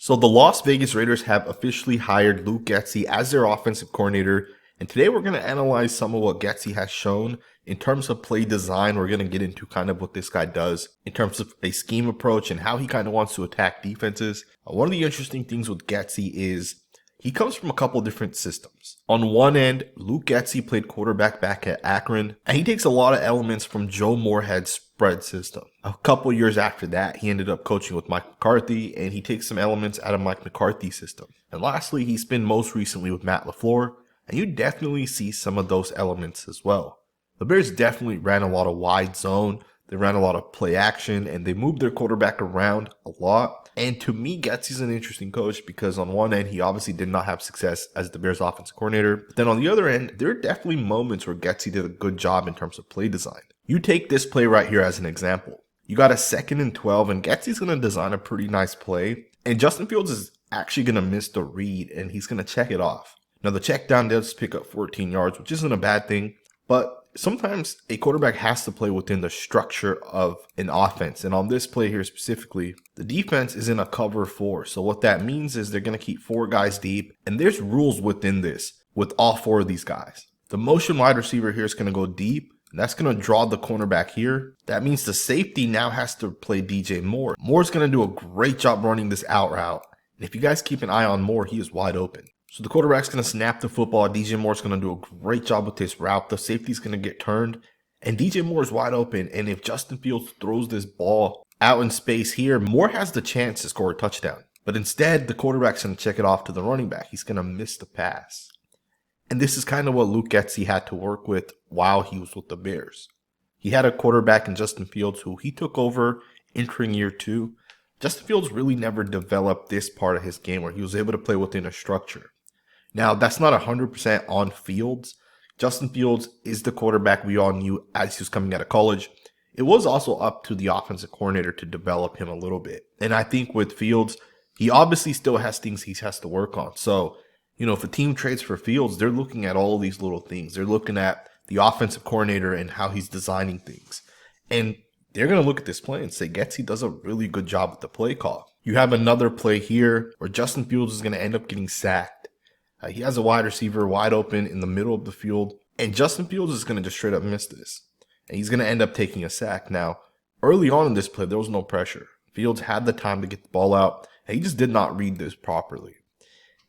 So the Las Vegas Raiders have officially hired Luke Getsy as their offensive coordinator, and today we're going to analyze some of what Getsy has shown in terms of play design. We're going to get into kind of what this guy does in terms of a scheme approach and how he kind of wants to attack defenses. One of the interesting things with Getsy is he comes from a couple different systems. On one end, Luke Getsy played quarterback back at Akron, and he takes a lot of elements from Joe Moorhead's spread system. A couple years after that, he ended up coaching with Mike McCarthy, and he takes some elements out of Mike McCarthy's system. And lastly, he's been most recently with Matt LaFleur, and you definitely see some of those elements as well. The Bears definitely ran a lot of wide zone. They ran a lot of play action, and they moved their quarterback around a lot. And to me, Getsy's an interesting coach because on one end, he obviously did not have success as the Bears offensive coordinator. But then on the other end, there are definitely moments where Getsy did a good job in terms of play design. You take this play right here as an example. You got a 2nd and 12, and Getsy's going to design a pretty nice play. And Justin Fields is actually going to miss the read, and he's going to check it off. Now, the check down does pick up 14 yards, which isn't a bad thing. But sometimes a quarterback has to play within the structure of an offense. And on this play here specifically, the defense is in a cover 4. So what that means is they're going to keep 4 guys deep. And there's rules within this with all 4 of these guys. The motion wide receiver here is going to go deep. And that's going to draw the cornerback here. That means the safety now has to play DJ Moore. Moore's going to do a great job running this out route. And if you guys keep an eye on Moore, he is wide open. So the quarterback's going to snap the football. DJ Moore's going to do a great job with this route. The safety's going to get turned. And DJ Moore is wide open. And if Justin Fields throws this ball out in space here, Moore has the chance to score a touchdown. But instead, the quarterback's going to check it off to the running back. He's going to miss the pass. And this is kind of what Luke Getsy had to work with while he was with the Bears. He had a quarterback in Justin Fields who he took over entering year 2. Justin Fields really never developed this part of his game where he was able to play within a structure. Now, that's not 100% on Fields. Justin Fields is the quarterback we all knew as he was coming out of college. It was also up to the offensive coordinator to develop him a little bit. And I think with Fields, he obviously still has things he has to work on. So, if a team trades for Fields, they're looking at all these little things. They're looking at the offensive coordinator and how he's designing things. And they're going to look at this play and say, Getsy does a really good job with the play call. You have another play here where Justin Fields is going to end up getting sacked. He has a wide receiver wide open in the middle of the field, and Justin Fields is going to just straight up miss this. And he's going to end up taking a sack. Now, early on in this play, there was no pressure. Fields had the time to get the ball out, and he just did not read this properly.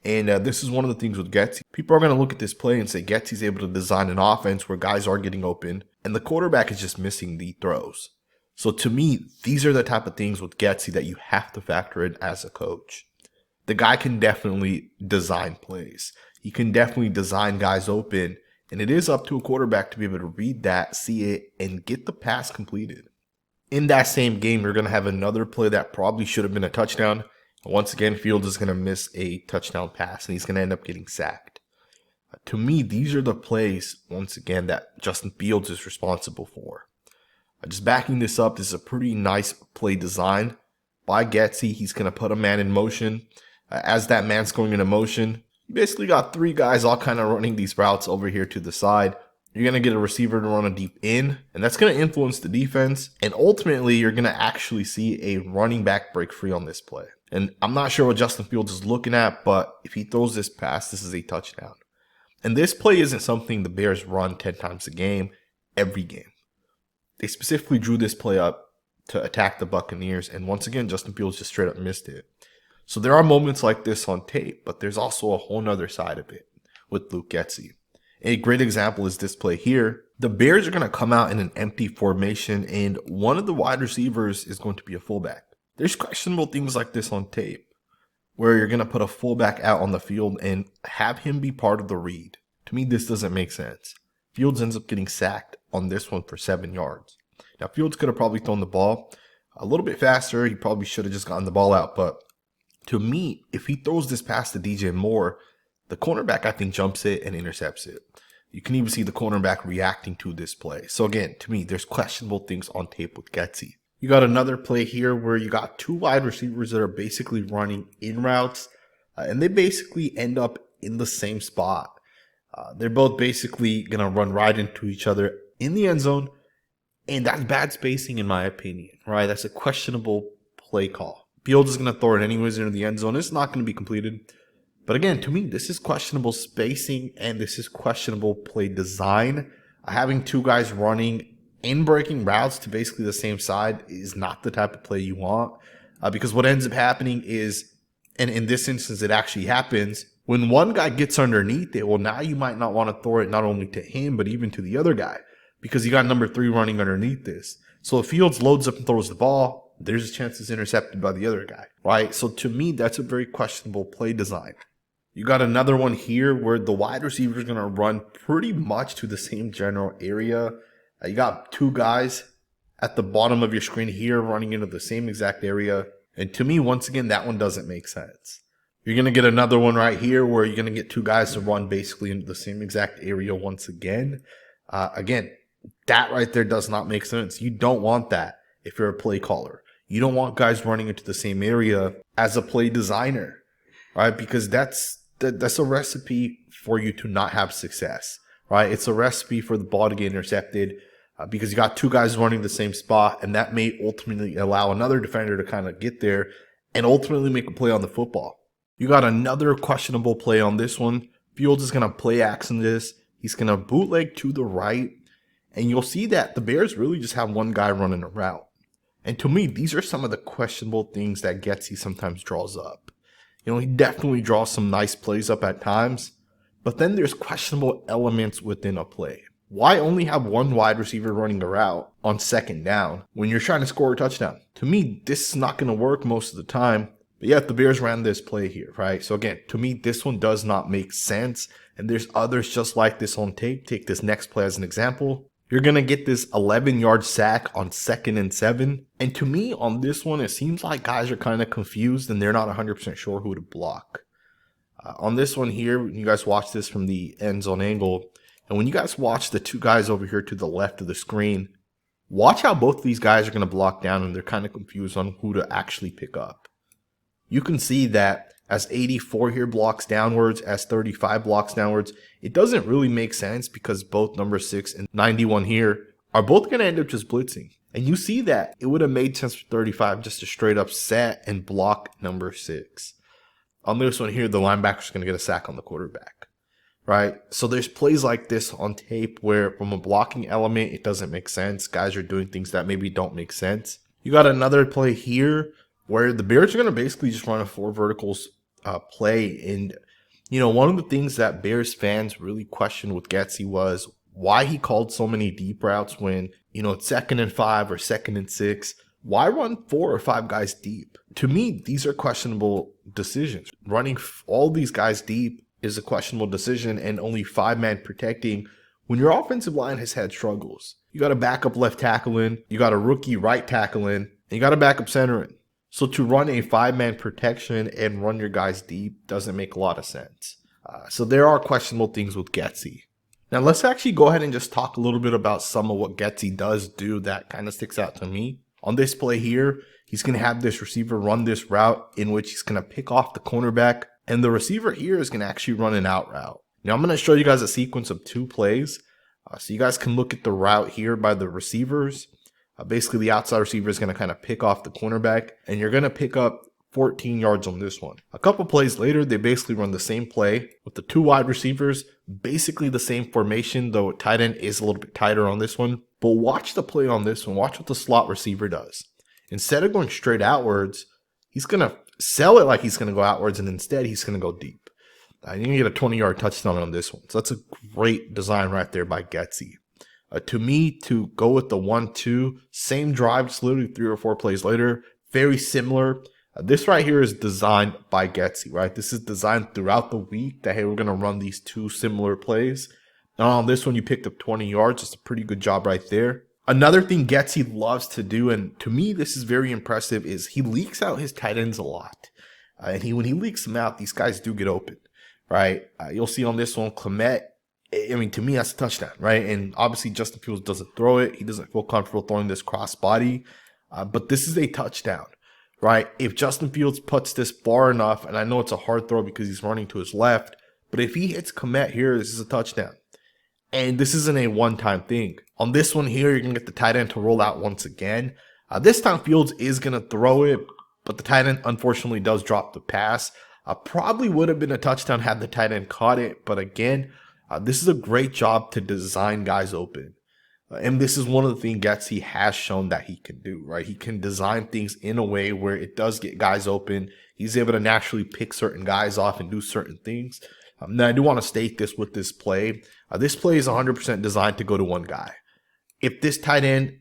And this is one of the things with Getsy. People are going to look at this play and say Getsy's able to design an offense where guys are getting open, and the quarterback is just missing the throws. So to me, these are the type of things with Getsy that you have to factor in as a coach. The guy can definitely design plays. He can definitely design guys open. And it is up to a quarterback to be able to read that, see it, and get the pass completed. In that same game, you're going to have another play that probably should have been a touchdown. Once again, Fields is going to miss a touchdown pass, and he's going to end up getting sacked. To me, these are the plays, once again, that Justin Fields is responsible for. Just backing this up, this is a pretty nice play design by Getsy. He's going to put a man in motion. As that man's going into motion, you basically got 3 guys all kind of running these routes over here to the side. You're going to get a receiver to run a deep in, and that's going to influence the defense. And ultimately, you're going to actually see a running back break free on this play. And I'm not sure what Justin Fields is looking at, but if he throws this pass, this is a touchdown. And this play isn't something the Bears run 10 times a game, every game. They specifically drew this play up to attack the Buccaneers, and once again, Justin Fields just straight up missed it. So there are moments like this on tape, but there's also a whole nother side of it with Luke Getsy. A great example is this play here. The Bears are going to come out in an empty formation, and one of the wide receivers is going to be a fullback. There's questionable things like this on tape where you're going to put a fullback out on the field and have him be part of the read. To me, this doesn't make sense. Fields ends up getting sacked on this one for 7 yards. Now, Fields could have probably thrown the ball a little bit faster. He probably should have just gotten the ball out, but to me, if he throws this pass to DJ Moore, the cornerback, I think, jumps it and intercepts it. You can even see the cornerback reacting to this play. So again, to me, there's questionable things on tape with Getsy. You got another play here where you got 2 wide receivers that are basically running in routes, and they basically end up in the same spot. They're both basically going to run right into each other in the end zone, and that's bad spacing in my opinion, right? That's a questionable play call. Fields is going to throw it anyways into the end zone. It's not going to be completed. But again, to me, this is questionable spacing and this is questionable play design. Having two guys running in breaking routes to basically the same side is not the type of play you want. Because what ends up happening is, and in this instance, it actually happens, when one guy gets underneath it, well, now you might not want to throw it not only to him, but even to the other guy. Because you got number 3 running underneath this. So if Fields loads up and throws the ball, there's a chance it's intercepted by the other guy, right? So to me, that's a very questionable play design. You got another one here where the wide receiver is going to run pretty much to the same general area. You got two guys at the bottom of your screen here running into the same exact area. And to me, once again, that one doesn't make sense. You're going to get another one right here where you're going to get two guys to run basically into the same exact area once again. Again, that right there does not make sense. You don't want that if you're a play caller. You don't want guys running into the same area as a play designer, right? Because that's a recipe for you to not have success, right? It's a recipe for the ball to get intercepted because you got two guys running the same spot, and that may ultimately allow another defender to kind of get there and ultimately make a play on the football. You got another questionable play on this one. Fields is going to play action this. He's going to bootleg to the right, and you'll see that the Bears really just have one guy running a route. And to me, these are some of the questionable things that Getsy sometimes draws up. You know, he definitely draws some nice plays up at times, but then there's questionable elements within a play. Why only have one wide receiver running a route on second down when you're trying to score a touchdown? To me, this is not going to work most of the time, but yet the Bears ran this play here, right? So again, to me, this one does not make sense, and there's others just like this on tape. Take this next play as an example. You're going to get this 11-yard sack on 2nd and 7. And to me, on this one, it seems like guys are kind of confused and they're not 100% sure who to block. On this one here, you guys watch this from the end zone angle. And when you guys watch the two guys over here to the left of the screen, watch how both of these guys are going to block down and they're kind of confused on who to actually pick up. You can see that as 84 here blocks downwards, as 35 blocks downwards, it doesn't really make sense because both number 6 and 91 here are both going to end up just blitzing. And you see that it would have made sense for 35 just to straight up set and block number 6. On this one here, the linebacker's going to get a sack on the quarterback, right? So there's plays like this on tape where from a blocking element, it doesn't make sense. Guys are doing things that maybe don't make sense. You got another play here where the Bears are going to basically just run a 4 verticals play. And, you know, one of the things that Bears fans really questioned with Getsy was why he called so many deep routes when, you know, it's 2nd and 5 or 2nd and 6. Why run 4 or 5 guys deep? To me, these are questionable decisions. Running all these guys deep is a questionable decision, and only 5-man protecting when your offensive line has had struggles. You got a backup left tackle in, you got a rookie right tackle in, and you got a backup center in. So to run a 5-man protection and run your guys deep doesn't make a lot of sense. So there are questionable things with Getsy. Now let's actually go ahead and just talk a little bit about some of what Getsy does do that kind of sticks out to me. On this play here, he's going to have this receiver run this route in which he's going to pick off the cornerback, and the receiver here is going to actually run an out route. Now I'm going to show you guys a sequence of 2 plays so you guys can look at the route here by the receivers. Basically, the outside receiver is going to kind of pick off the cornerback, and you're going to pick up 14 yards on this one. A couple plays later, they basically run the same play with the 2 wide receivers, basically the same formation, though tight end is a little bit tighter on this one. But watch the play on this one. Watch what the slot receiver does. Instead of going straight outwards, he's going to sell it like he's going to go outwards, and instead he's going to go deep. You're going to get a 20-yard touchdown on this one. So that's a great design right there by Getsy. To me, to go with the 1-2, same drive, just literally 3 or 4 plays later, very similar. This right here is designed by Getsy, right? This is designed throughout the week that, hey, we're going to run these 2 similar plays. Now on this one, you picked up 20 yards. It's a pretty good job right there. Another thing Getsy loves to do, and to me this is very impressive, is he leaks out his tight ends a lot. And when he leaks them out, these guys do get open, right? You'll see on this one, Clement, I mean, to me, that's a touchdown, right? And obviously, Justin Fields doesn't throw it. He doesn't feel comfortable throwing this cross body. But this is a touchdown, right? If Justin Fields puts this far enough, and I know it's a hard throw because he's running to his left, but if he hits Komet here, this is a touchdown. And this isn't a one-time thing. On this one here, you're going to get the tight end to roll out once again. This time, Fields is going to throw it, but the tight end unfortunately does drop the pass. Probably would have been a touchdown had the tight end caught it, but again, this is a great job to design guys open. And this is one of the things Getsy has shown that he can do, right? He can design things in a way where it does get guys open. He's able to naturally pick certain guys off and do certain things. Now, I do want to state this with this play. This play is 100% designed to go to one guy. If this tight end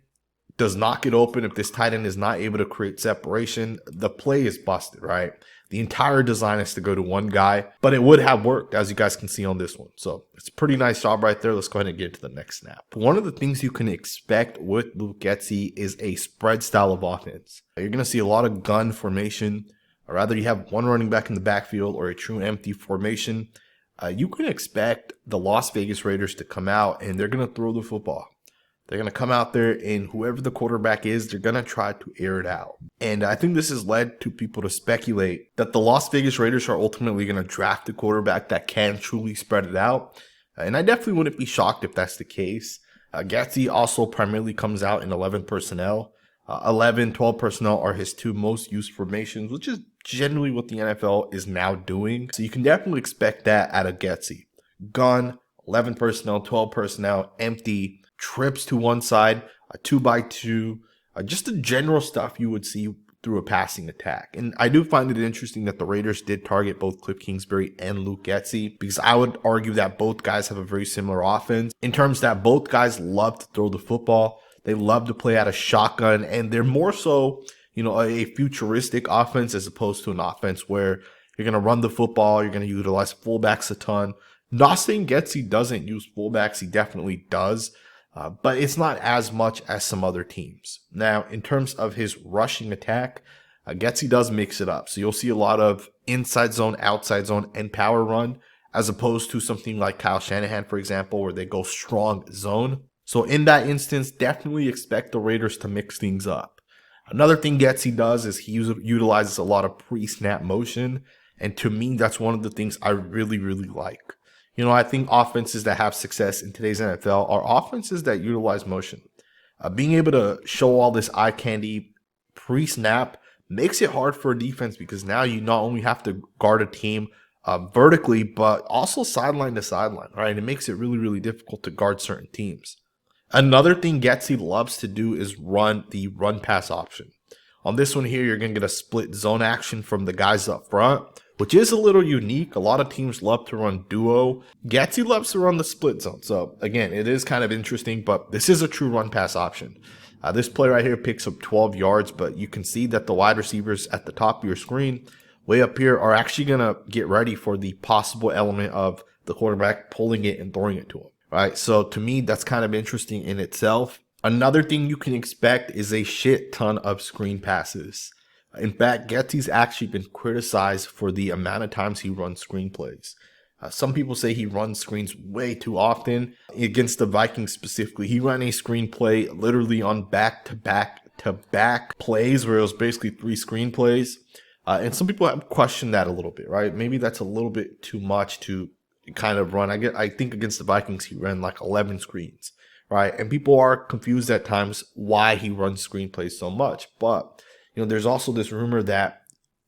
does not get open, if this tight end is not able to create separation, the play is busted, right? The entire design is to go to one guy, but it would have worked, as you guys can see on this one. So it's a pretty nice job right there. Let's go ahead and get to the next snap. One of the things you can expect with Luke Getsy is a spread style of offense. You're going to see a lot of gun formation, or rather you have one running back in the backfield or a true empty formation. You can expect the Las Vegas Raiders to come out and they're going to throw the football. They're going to come out there and whoever the quarterback is, they're going to try to air it out. And I think this has led to people to speculate that the Las Vegas Raiders are ultimately going to draft a quarterback that can truly spread it out. And I definitely wouldn't be shocked if that's the case. Getsy also primarily comes out in 11 personnel. 11, 12 personnel are his two most used formations, which is generally what the NFL is now doing. So you can definitely expect that out of Getsy. Gun, 11 personnel, 12 personnel, empty, trips to one side, a 2x2, just the general stuff you would see through a passing attack. And I do find it interesting that the Raiders did target both Kliff Kingsbury and Luke Getsy, because I would argue that both guys have a very similar offense in terms that both guys love to throw the football. They love to play out of shotgun, and they're more so, a futuristic offense as opposed to an offense where you're going to run the football, you're going to utilize fullbacks a ton. Not saying Getsy doesn't use fullbacks, he definitely does. But it's not as much as some other teams. Now, in terms of his rushing attack, Getsy does mix it up. So you'll see a lot of inside zone, outside zone, and power run, as opposed to something like Kyle Shanahan, for example, where they go strong zone. So in that instance, definitely expect the Raiders to mix things up. Another thing Getsy does is he utilizes a lot of pre-snap motion. And to me, that's one of the things I really, really like. I think offenses that have success in today's NFL are offenses that utilize motion. Being able to show all this eye candy pre-snap makes it hard for a defense, because now you not only have to guard a team vertically, but also sideline to sideline, right? It makes it really, really difficult to guard certain teams. Another thing Getsy loves to do is run the run-pass option. On this one here, you're going to get a split zone action from the guys up front, which is a little unique. A lot of teams love to run duo. Getsy loves to run the split zone. So again, it is kind of interesting, but this is a true run pass option. This play right here picks up 12 yards, but you can see that the wide receivers at the top of your screen, way up here, are actually going to get ready for the possible element of the quarterback pulling it and throwing it to him. Right? So to me, that's kind of interesting in itself. Another thing you can expect is a shit ton of screen passes. In fact, Getsy's actually been criticized for the amount of times he runs screenplays. Some people say he runs screens way too often. Against the Vikings specifically, he ran a screenplay literally on back-to-back plays where it was basically 3 screenplays. And some people have questioned that a little bit, right? Maybe that's a little bit too much to kind of run. I think against the Vikings, he ran like 11 screens, right? And people are confused at times why he runs screenplays so much. But there's also this rumor that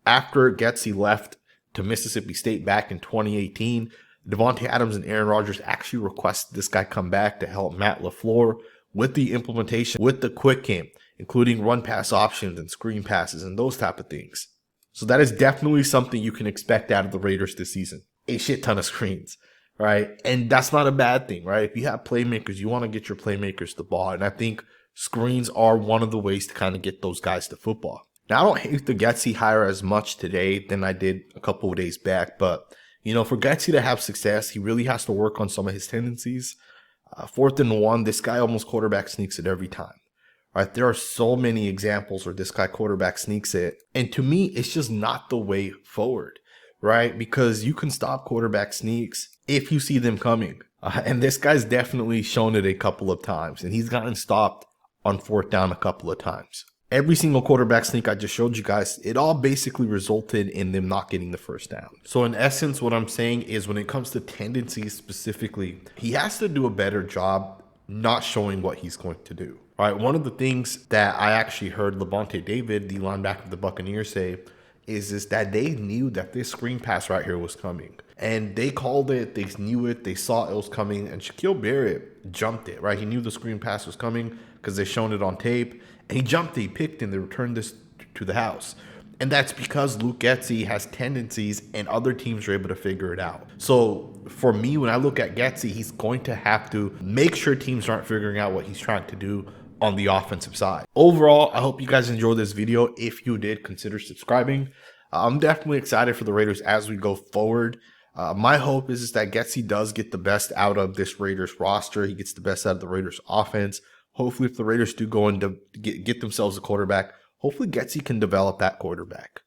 after Getsy left to Mississippi State back in 2018, Devontae Adams and Aaron Rodgers actually requested this guy come back to help Matt LaFleur with the implementation, with the quick game, including run pass options and screen passes and those type of things. So that is definitely something you can expect out of the Raiders this season. A shit ton of screens, right? And that's not a bad thing, right? If you have playmakers, you want to get your playmakers the ball. And I think screens are one of the ways to kind of get those guys to football. Now, I don't hate the Getsy hire as much today than I did a couple of days back, but, for Getsy to have success, he really has to work on some of his tendencies. 4th and 1, this guy almost quarterback sneaks it every time. Right? There are so many examples where this guy quarterback sneaks it. And to me, it's just not the way forward, right? Because you can stop quarterback sneaks if you see them coming. And this guy's definitely shown it a couple of times, and he's gotten stopped on 4th down a couple of times. Every single quarterback sneak I just showed you guys, it all basically resulted in them not getting the 1st down. So in essence, what I'm saying is when it comes to tendencies specifically, he has to do a better job not showing what he's going to do. All right, one of the things that I actually heard Levante David, the linebacker of the Buccaneers, say is that they knew that this screen pass right here was coming. And they called it, they knew it, they saw it was coming, and Shaquille Barrett jumped it, right? He knew the screen pass was coming because they shown it on tape, and he jumped it, he picked, and they returned this to the house. And that's because Luke Getsy has tendencies and other teams are able to figure it out. So for me, when I look at Getsy, he's going to have to make sure teams aren't figuring out what he's trying to do on the offensive side. Overall, I hope you guys enjoyed this video. If you did, consider subscribing. I'm definitely excited for the Raiders as we go forward. My hope is that Getsy does get the best out of this Raiders roster. He gets the best out of the Raiders offense. Hopefully, if the Raiders do go and get themselves a quarterback, hopefully Getsy can develop that quarterback.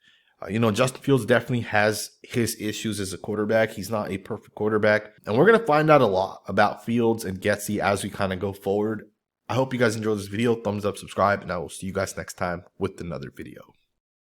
Justin Fields definitely has his issues as a quarterback. He's not a perfect quarterback. And we're going to find out a lot about Fields and Getsy as we kind of go forward. I hope you guys enjoyed this video. Thumbs up, subscribe, and I will see you guys next time with another video.